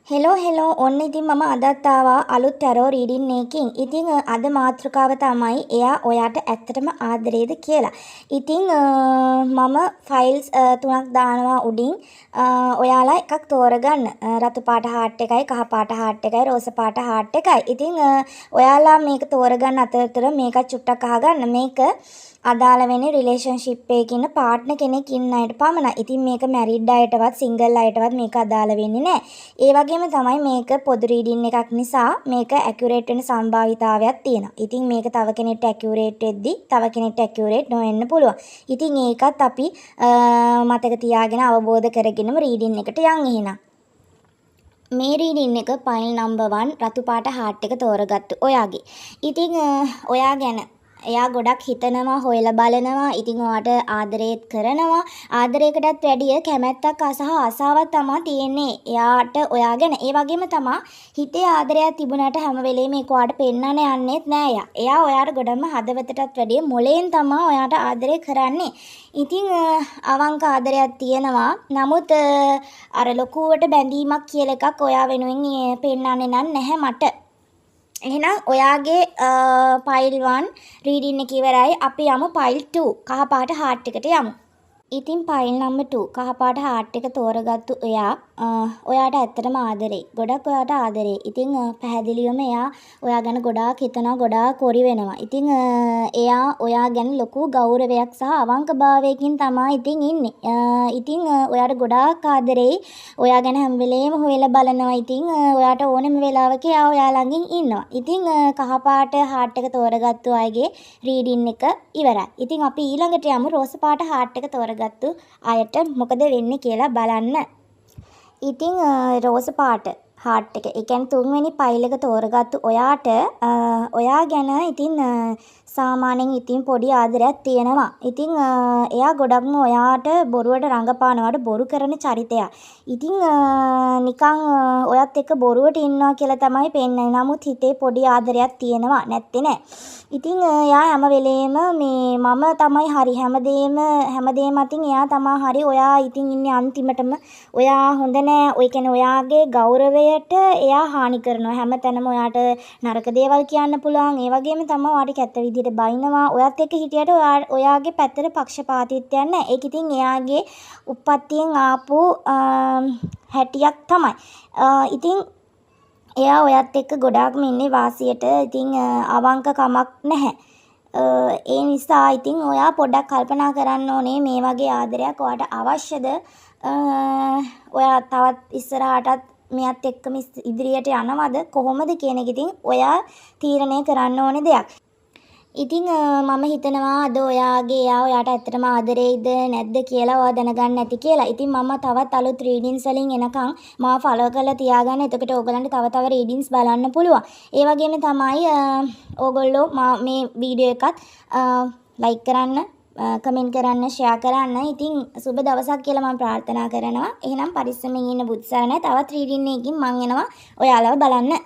Hello ඔන්න ඉතින් මම අදත් ආවා අලුත් ටැරෝ රීඩින් එකකින්. ඉතින් අද මාතෘකාව තමයි එයා ඔයාට ඇත්තටම ආදරේද කියලා. ඉතින් මම ෆයිල්ස් තුනක් දානවා උඩින්. ඔයාලා එකක් තෝරගන්න. රතු පාට හાર્ට් එකයි, කහ පාට හાર્ට් එකයි, රෝස පාට හાર્ට් එකයි. ඉතින් ඔයාලා මේක තෝරගන්න අතරතුර මේක චුට්ටක් අහගන්න. මේක අදාළ වෙන්නේ රිලේෂන්ෂිප් එකක ඉන්න පාර්ට්නර් කෙනෙක් ඉන්න අයට පමණයි. ඉතින් මේක මැරිඩ් අයටවත් සිංගල් අයටවත් මේක අදාළ වෙන්නේ නැහැ. ඒ වගේම තමයි මේක පොදු රීඩින් එකක් නිසා මේක ඇකියුරේට් වෙන සම්භාවිතාවයක් තියෙනවා. ඉතින් මේක තව කෙනෙක්ට ඇකියුරේට් වෙද්දි තව කෙනෙක්ට ඇකියුරේට් නොවෙන්න පුළුවන්. ඉතින් ඒකත් අපි මතක තියාගෙන අවබෝධ කරගෙනම රීඩින් එකට යන් එහෙනම්. මේ රීඩින් එක ෆයිල් නම්බර් 1 රතු පාට හાર્ට් එක තෝරගත්තු ඔයාගේ. ඉතින් ඔයා ගැන එයා ගොඩක් හිතනවා, හොයලා බලනවා. ඉතින් ඔයාට ආදරේත් කරනවා. ආදරයකටත් වැඩිය කැමැත්තක් සහ ආසාවක් තමයි තියෙන්නේ එයාට ඔයා ගැන. ඒ වගේම තමයි හිතේ ආදරයක් තිබුණාට හැම වෙලේම ඒක ඔයාට පෙන්නන්න යන්නෙත් නෑ එයා. එයා ඔයාට ගොඩම හදවතටත් වැඩිය මොලෙන් තමයි ඔයාට ආදරේ කරන්නේ. ඉතින් අවංක ආදරයක් තියෙනවා. නමුත් අර ලොකුවට බැඳීමක් කියලා එකක් ඔයා වෙනුවෙන් පෙන්නන්නේ නැහැ මට. එහෙනම් ඔයාගේ ෆයිල් 1 රීඩින් එක ඉවරයි. අපි යමු ෆයිල් 2 කහ පාට හાર્ට් එකට යමු. ඉතින් ෆයිල් නම්බර් 2 කහ පාට හાર્ට් එක තෝරගත්තු ඔයාට ඇත්තටම ආදරේ. ගොඩක් ඔයාට ආදරේ. ඉතින් පැහැදිලිවම එයා ඔයා ගැන ගොඩාක් හිතනවා, ගොඩාක් කොරි වෙනවා. ඉතින් එයා ඔයා ගැන ලොකු ගෞරවයක් සහ අවංකභාවයකින් තමයි ඉතින් ඉන්නේ. ඉතින් ඔයාට ගොඩාක් ආදරේ. ඔයා ගැන හැම වෙලේම හොයලා බලනවා. ඉතින් ඔයාට ඕනෙම වෙලාවක එයා ඔයා ළඟින් ඉන්නවා. ඉතින් කහ පාට හાર્ට් එක තෝරගත්තු අයගේ රීඩින් එක ඉවරයි. ඉතින් අපි ඊළඟට යමු රෝස පාට හાર્ට් එක තෝරගත්තු අයට මොකද වෙන්නේ කියලා බලන්න. ඉතින් රෝස පාට හાર્ට් එක. ඒ කියන්නේ තුන්වෙනි ෆයිල් එක තෝරගත්තු ඔයාට ඔයා ගැන ඉතින් සාමාන්‍යයෙන් ඉතින් පොඩි ආදරයක් තියෙනවා. ඉතින් එයා ගොඩක්ම ඔයාට බොරුවට රඟපානවට බොරු කරන චරිතයක්. ඉතින් නිකන් ඔයත් එක්ක බොරුවට ඉන්නවා කියලා තමයි පෙන්නේ. නමුත් හිතේ පොඩි ආදරයක් තියෙනවා නැත්තේ නෑ. ඉතින් එයා හැම වෙලේම මේ මම තමයි හරි හැමදේම අතින් එයා තමයි හරි. ඔයා ඉතින් ඉන්නේ අන්තිමටම. ඔයා හොඳ නෑ. ඔය කියන්නේ ඔයාගේ ගෞරවයට එයා හානි කරනවා. හැමතැනම ඔයාට නරක දේවල් කියන්න පුළුවන්. ඒ වගේම තමයි ඔයාට කැත විදිහට බයිනවා. ඔයත් එක්ක හිටියට ඔයාගේ පැත්තට පක්ෂපාතීත්වයක් නැහැ. ඒක ඉතින් එයාගේ උප්පත්තියෙන් ආපු හැටියක් තමයි. ඉතින් එයා ඔයත් එක්ක ගොඩාක්ම ඉන්නේ වාසියට. ඉතින් අවංකකමක් නැහැ. ඒ නිසා ඉතින් ඔයා පොඩ්ඩක් කල්පනා කරන්න ඕනේ මේ වගේ ආදරයක් ඔයාට අවශ්‍යද? ඔයා තවත් ඉස්සරහටත් මෙයත් එක්කම ඉදිරියට යනවද කොහොමද කියන එක ඉතින් ඔයා තීරණය කරන්න ඕනේ දෙයක්. ඉතින් මම හිතනවා අද එයා ඔයාට ඇත්තටම ආදරේයිද නැද්ද කියලා ඔයා දැනගන්න ඇති කියලා. ඉතින් මම තවත් අලුත් රීඩින්ස් වලින් එනකන් මාව ෆලෝ කරලා තියාගන්න. එතකොට ඕගලන්ට තව රීඩින්ස් බලන්න පුළුවන්. ඒ වගේම තමයි ඕගොල්ලෝ මේ වීඩියෝ එකත් ලයික් කරන්න, කමෙන්ට් කරන්න, ෂෙයා කරන්න. ඉතින් සුබ දවසක් කියලා මම ප්‍රාර්ථනා කරනවා. එහෙනම් පරිස්සමෙන් ඉන්න බුත්සරණයි. තවත් රීඩින් එකකින් මම එනවා ඔයාලව බලන්න.